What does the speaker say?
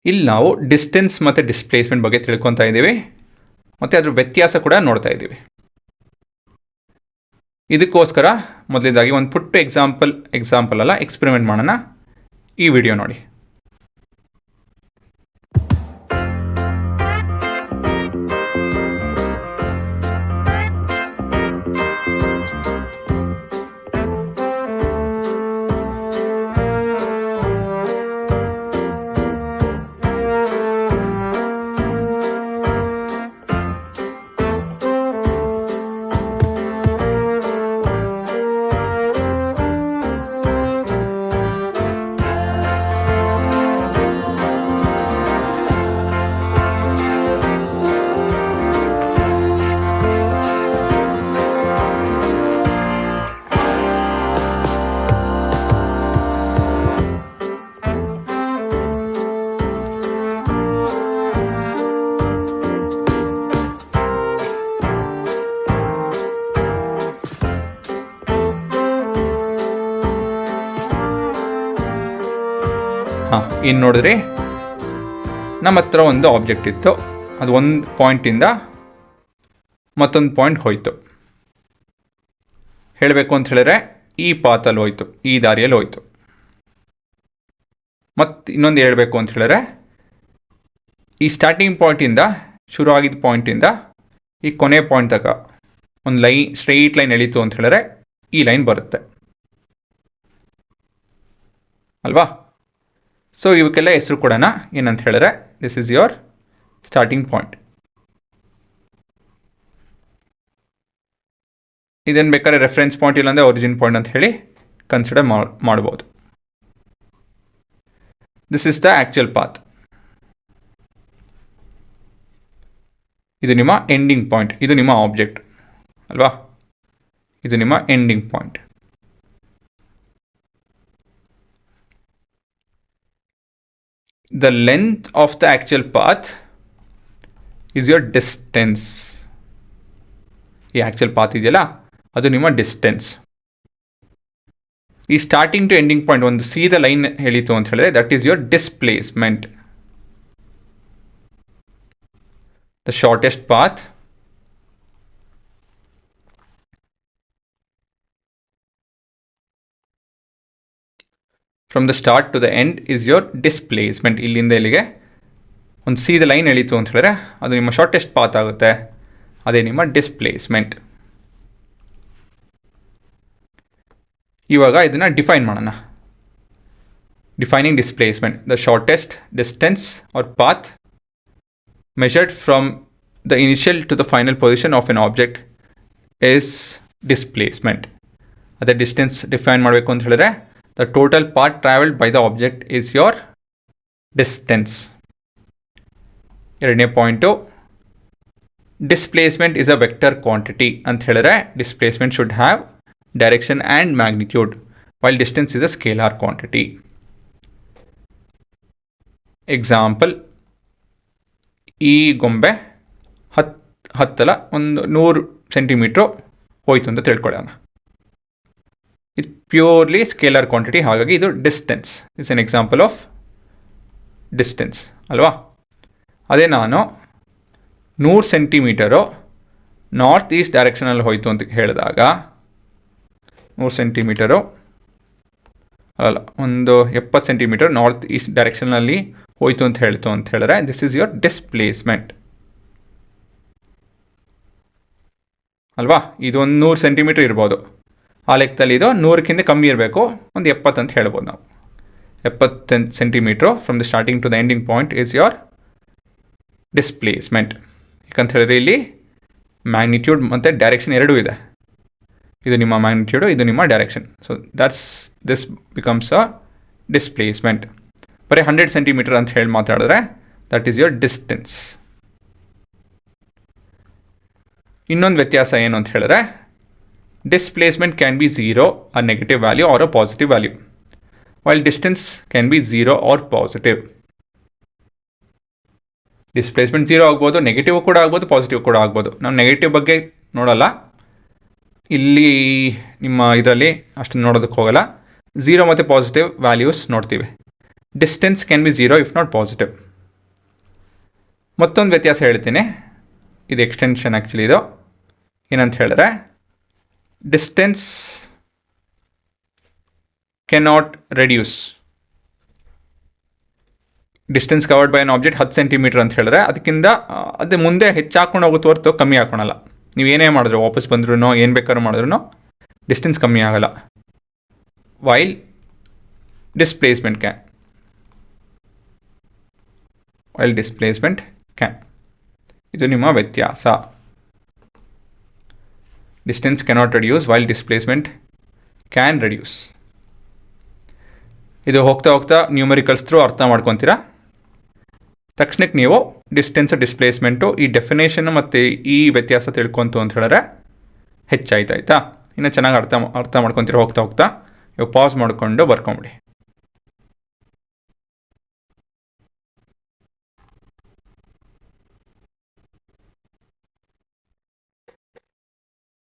ಇಲ್ಲಿ ನಾವು ಡಿಸ್ಟೆನ್ಸ್ ಮತ್ತು ಡಿಸ್ಪ್ಲೇಸ್ಮೆಂಟ್ ಬಗ್ಗೆ ತಿಳ್ಕೊತಾ ಇದ್ದೀವಿ ಮತ್ತು ಅದ್ರ ವ್ಯತ್ಯಾಸ ಕೂಡ ನೋಡ್ತಾ ಇದ್ದೀವಿ. ಇದಕ್ಕೋಸ್ಕರ ಮೊದಲನೇದಾಗಿ ಒಂದು ಪುಟ್ಟ ಎಕ್ಸಾಂಪಲ್ ಅಲ್ಲ ಎಕ್ಸ್ಪೆರಿಮೆಂಟ್ ಮಾಡೋಣ. ಈ ವಿಡಿಯೋ ನೋಡಿ. ಇನ್ನು ನೋಡಿದ್ರೆ ನಮ್ಮ ಹತ್ರ ಒಂದು ಆಬ್ಜೆಕ್ಟ್ ಇತ್ತು, ಅದು ಒಂದು ಪಾಯಿಂಟಿಂದ ಮತ್ತೊಂದು ಪಾಯಿಂಟ್ ಹೋಯಿತು. ಹೇಳಬೇಕು ಅಂತ ಹೇಳಿದ್ರೆ ಈ ಪಾತಲ್ಲಿ ಹೋಯ್ತು, ಈ ದಾರಿಯಲ್ಲಿ ಹೋಯ್ತು. ಮತ್ತು ಇನ್ನೊಂದು ಹೇಳಬೇಕು ಅಂತ ಹೇಳಿದ್ರೆ ಈ ಸ್ಟಾರ್ಟಿಂಗ್ ಪಾಯಿಂಟಿಂದ ಶುರು ಆಗಿದ್ದ ಪಾಯಿಂಟಿಂದ ಈ ಕೊನೆ ಪಾಯಿಂಟ್ ತನಕ ಒಂದು ಸ್ಟ್ರೈಟ್ ಲೈನ್ ಎಳೀತು ಅಂತ ಹೇಳಿದ್ರೆ ಈ ಲೈನ್ ಬರುತ್ತೆ ಅಲ್ವಾ? ಸೊ ಇವಕ್ಕೆಲ್ಲ ಹೆಸರು ಕೊಡೋಣ. ಏನಂತ ಹೇಳಿದ್ರೆ this is your starting point. ಇದನ್ನು ಬೇಕಾದ್ರೆ ರೆಫರೆನ್ಸ್ ಪಾಯಿಂಟ್ ಇಲ್ಲಾಂದರೆ ಒರಿಜಿನ್ ಪಾಯಿಂಟ್ ಅಂತ ಹೇಳಿ ಕನ್ಸಿಡರ್ ಮಾಡ್ಬೋದು. This is the actual path. ಇದು ನಿಮ್ಮ ಎಂಡಿಂಗ್ ಪಾಯಿಂಟ್, ಇದು ನಿಮ್ಮ ಆಬ್ಜೆಕ್ಟ್ ಅಲ್ವಾ? ಇದು ನಿಮ್ಮ ending point. The length of the actual path is your distance. ಈ ಆಕ್ಚುಯಲ್ ಪಾತ್ ಇದೆಯಲ್ಲ ಅದು ನಿಮ್ಮ ಡಿಸ್ಟೆನ್ಸ್. ಈ ಸ್ಟಾರ್ಟಿಂಗ್ ಟು ಎಂಡಿಂಗ್ ಪಾಯಿಂಟ್ ಒಂದು ಸೀದಾ ಲೈನ್ ಹೇಳಿತು ಅಂತ ಹೇಳಿದ್ರೆ that is your displacement. The shortest path from the start to the end is your displacement. ಇಲ್ಲಿಂದ ಇಲ್ಲಿಗೆ ಒಂದು ಸೀದ ಲೈನ್ ಎಳೀತು ಅಂತ ಹೇಳಿದ್ರೆ ಅದು ನಿಮ್ಮ ಶಾರ್ಟೆಸ್ಟ್ ಪಾತ್ ಆಗುತ್ತೆ, ಅದೇ ನಿಮ್ಮ ಡಿಸ್ಪ್ಲೇಸ್ಮೆಂಟ್. ಇವಾಗ ಇದನ್ನು ಡಿಫೈನ್ ಮಾಡೋಣ. Defining displacement: the shortest distance or path measured from the initial to the final position of an object is displacement. ಅದೇ ಡಿಸ್ಟೆನ್ಸ್ ಡಿಫೈನ್ ಮಾಡಬೇಕು ಅಂತ ಹೇಳಿದ್ರೆ the total path traveled by the object is your distance. ಎರಡನೇ point, displacement is a vector quantity ಅಂತ ಹೇಳಿದ್ರೆ displacement should have direction and magnitude while distance is a scalar quantity. Example, ಈ ಗೊಂಬೆ ಹತ್ತಲ ಒಂದು 100 centimetre ಹೋಯ್ತು ಅಂತ ತಿಳ್ಕೊಳ್ಳೋಣ. ಇದು ಪ್ಯೂರ್ಲಿ ಸ್ಕೇಲರ್ ಕ್ವಾಂಟಿಟಿ, ಹಾಗಾಗಿ ಇದು distance is an example of distance ಅಲ್ವಾ? ಅದೇ ನಾನು 100 ಸೆಂಟಿಮೀಟರು ನಾರ್ತ್ ಈಸ್ಟ್ ಡೈರೆಕ್ಷನಲ್ಲಿ ಹೋಯಿತು ಅಂತ ಹೇಳಿದಾಗ 100 ಸೆಂಟಿಮೀಟರು ಅಲ್ಲ, ಒಂದು 70 ಸೆಂಟಿಮೀಟರ್ ನಾರ್ತ್ ಈಸ್ಟ್ ಡೈರೆಕ್ಷನಲ್ಲಿ ಹೋಯಿತು ಅಂತ ಹೇಳಿದ್ರೆ ದಿಸ್ ಈಸ್ ಯುವರ್ ಡಿಸ್ಪ್ಲೇಸ್ಮೆಂಟ್ ಅಲ್ವಾ? ಇದು ಒಂದು 100 ಸೆಂಟಿಮೀಟರ್ ಇರ್ಬೋದು, ಆ ಲೆಕ್ಕದಲ್ಲಿ ಇದು 100ಕ್ಕಿಂತ ಕಮ್ಮಿ ಇರಬೇಕು, ಒಂದು 70 ಅಂತ ಹೇಳ್ಬೋದು ನಾವು. 70 centimetre from the starting to the ending point is your displacement. ಯಾಕಂತ ಹೇಳಿದ್ರೆ ಇಲ್ಲಿ ಮ್ಯಾಗ್ನಿಟ್ಯೂಡ್ ಮತ್ತು ಡೈರೆಕ್ಷನ್ ಎರಡೂ ಇದೆ. ಇದು ನಿಮ್ಮ ಮ್ಯಾಗ್ನಿಟ್ಯೂಡು, ಇದು ನಿಮ್ಮ direction. So this becomes a displacement. ಬರೀ 100 ಸೆಂಟಿಮೀಟರ್ ಅಂತ ಹೇಳಿ ಮಾತಾಡಿದ್ರೆ ದಟ್ ಈಸ್ ಯುವರ್ ಡಿಸ್ಟೆನ್ಸ್. ಇನ್ನೊಂದು ವ್ಯತ್ಯಾಸ ಏನು ಅಂತ ಹೇಳಿದ್ರೆ displacement can be 0 a negative value or a positive value, while distance can be 0 or positive. Displacement 0 ಆಗ್ಬೋದು, ನೆಗೆಟಿವ್ ಕೂಡ ಆಗ್ಬೋದು, ಪಾಸಿಟಿವ್ ಕೂಡ ಆಗ್ಬೋದು. ನಾವು ನೆಗೆಟಿವ್ ಬಗ್ಗೆ ನೋಡಲ್ಲ, ಇಲ್ಲಿ ನಿಮ್ಮ ಇದರಲ್ಲಿ ಅಷ್ಟು ನೋಡೋದಕ್ಕೆ ಹೋಗಲ್ಲ. 0 ಮತ್ತು ಪಾಸಿಟಿವ್ ವ್ಯಾಲ್ಯೂಸ್ ನೋಡ್ತೀವಿ. Distance can be 0 if not positive. ಮತ್ತೊಂದು ವ್ಯತ್ಯಾಸ ಹೇಳ್ತೀನಿ, ಇದು ಎಕ್ಸ್ಟೆನ್ಷನ್ ಆ್ಯಕ್ಚುಲಿ. ಇದು ಏನಂತ ಹೇಳಿದ್ರೆ, distance cannot reduce. Distance covered by an object 10 centimetre ಅಂತ ಹೇಳಿದ್ರೆ ಅದಕ್ಕಿಂತ ಅದು ಮುಂದೆ ಹೆಚ್ಚಾಕೊಂಡು ಹೋಗುತ್ತೆ ಹೊರತು ಕಮ್ಮಿ ಹಾಕೋಣಲ್ಲ. ನೀವು ಏನೇ ಮಾಡಿದ್ರು, ವಾಪಸ್ ಬಂದ್ರೂ ಏನು ಬೇಕಾದ್ರೂ ಮಾಡಿದ್ರು ಡಿಸ್ಟೆನ್ಸ್ ಕಮ್ಮಿ ಆಗಲ್ಲ. While displacement can. ಇದು ನಿಮ್ಮ ವ್ಯತ್ಯಾಸ. Distance cannot reduce while displacement can reduce. ಇದು ಹೋಗ್ತಾ ಹೋಗ್ತಾ ನ್ಯೂಮರಿಕಲ್ಸ್ ಥ್ರೂ ಅರ್ಥ ಮಾಡ್ಕೊತೀರಾ. ತಕ್ಷಣಕ್ಕೆ ನೀವು ಡಿಸ್ಟೆನ್ಸ್, ಡಿಸ್ಪ್ಲೇಸ್ಮೆಂಟು, ಈ ಡೆಫಿನೇಷನ್ ಮತ್ತು ಈ ವ್ಯತ್ಯಾಸ ತಿಳ್ಕೊಂತು ಅಂತ ಹೇಳಿದ್ರೆ ಹೆಚ್ಚಾಯ್ತಾಯ್ತಾ. ಇನ್ನೂ ಚೆನ್ನಾಗಿ ಅರ್ಥ ಮಾಡ್ಕೊತೀರಾ ಹೋಗ್ತಾ ಹೋಗ್ತಾ. ಇವಾಗ ಪಾಸ್ ಮಾಡಿಕೊಂಡು ಬರ್ಕೊಂಬಿಡಿ.